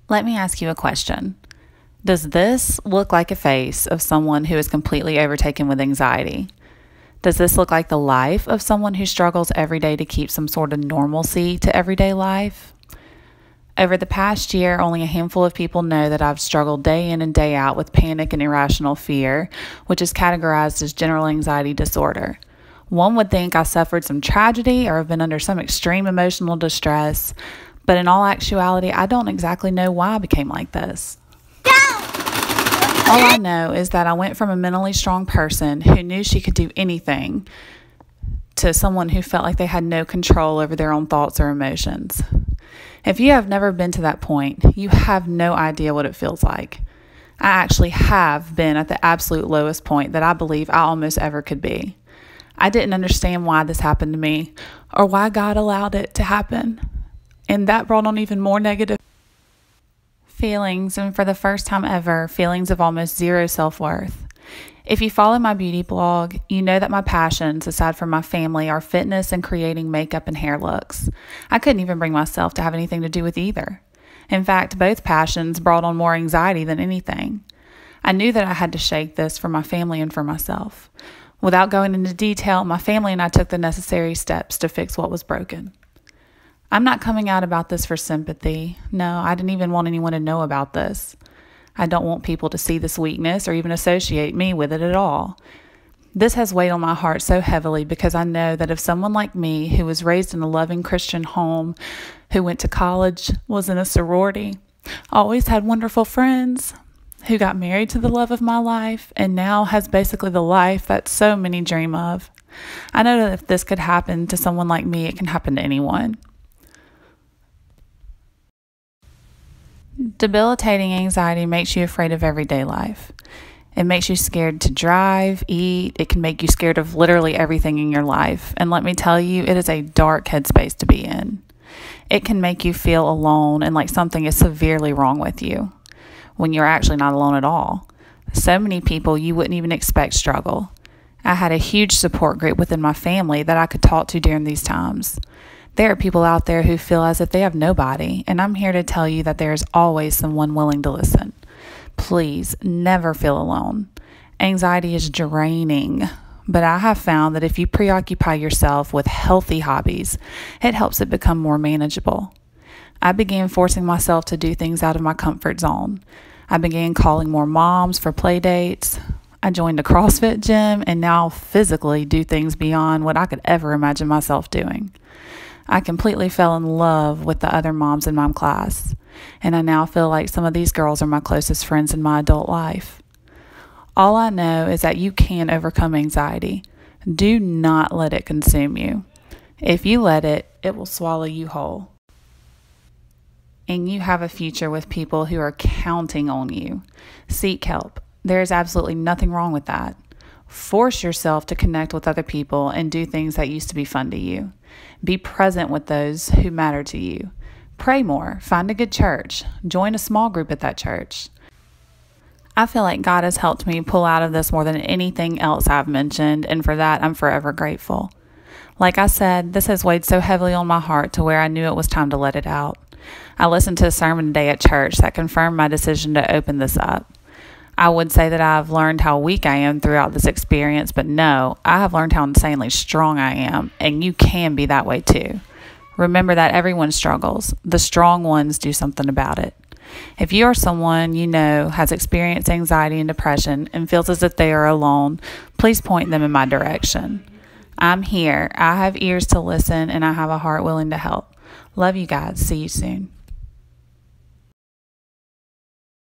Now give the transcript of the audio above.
Let me ask you a question. Does this look like a face of someone who is completely overtaken with anxiety? Does this look like the life of someone who struggles every day to keep some sort of normalcy to everyday life? Over the past year, only a handful of people know that I've struggled day in and day out with panic and irrational fear, which is categorized as general anxiety disorder. One would think I suffered some tragedy or have been under some extreme emotional distress, but in all actuality, I don't exactly know why I became like this. All I know is that I went from a mentally strong person who knew she could do anything to someone who felt like they had no control over their own thoughts or emotions. If you have never been to that point, you have no idea what it feels like. I actually have been at the absolute lowest point that I believe I almost ever could be. I didn't understand why this happened to me or why God allowed it to happen. And that brought on even more negative feelings, and for the first time ever, feelings of almost zero self-worth. If you follow my beauty blog, you know that my passions, aside from my family, are fitness and creating makeup and hair looks. I couldn't even bring myself to have anything to do with either. In fact, both passions brought on more anxiety than anything. I knew that I had to shake this for my family and for myself. Without going into detail, my family and I took the necessary steps to fix what was broken. I'm not coming out about this for sympathy. No, I didn't even want anyone to know about this. I don't want people to see this weakness or even associate me with it at all. This has weighed on my heart so heavily because I know that if someone like me, who was raised in a loving Christian home, who went to college, was in a sorority, always had wonderful friends, who got married to the love of my life, and now has basically the life that so many dream of, I know that if this could happen to someone like me, it can happen to anyone. Debilitating anxiety makes you afraid of everyday life. It makes you scared to drive, eat. It can make you scared of literally everything in your life. And let me tell you, it is a dark headspace to be in. It can make you feel alone and like something is severely wrong with you when you're actually not alone at all. So many people you wouldn't even expect struggle. I had a huge support group within my family that I could talk to during these times. There are people out there who feel as if they have nobody, and I'm here to tell you that there's always someone willing to listen. Please never feel alone. Anxiety is draining, but I have found that if you preoccupy yourself with healthy hobbies, it helps it become more manageable. I began forcing myself to do things out of my comfort zone. I began calling more moms for play dates. I joined a CrossFit gym and now physically do things beyond what I could ever imagine myself doing. I completely fell in love with the other moms in my class, and I now feel like some of these girls are my closest friends in my adult life. All I know is that you can overcome anxiety. Do not let it consume you. If you let it, it will swallow you whole. And you have a future with people who are counting on you. Seek help. There is absolutely nothing wrong with that. Force yourself to connect with other people and do things that used to be fun to you. Be present with those who matter to you. Pray more. Find a good church. Join a small group at that church. I feel like God has helped me pull out of this more than anything else I've mentioned, and for that, I'm forever grateful. Like I said, this has weighed so heavily on my heart to where I knew it was time to let it out. I listened to a sermon today at church that confirmed my decision to open this up. I would say that I've learned how weak I am throughout this experience, but no, I have learned how insanely strong I am, and you can be that way too. Remember that everyone struggles. The strong ones do something about it. If you are someone you know has experienced anxiety and depression and feels as if they are alone, please point them in my direction. I'm here. I have ears to listen, and I have a heart willing to help. Love you guys. See you soon.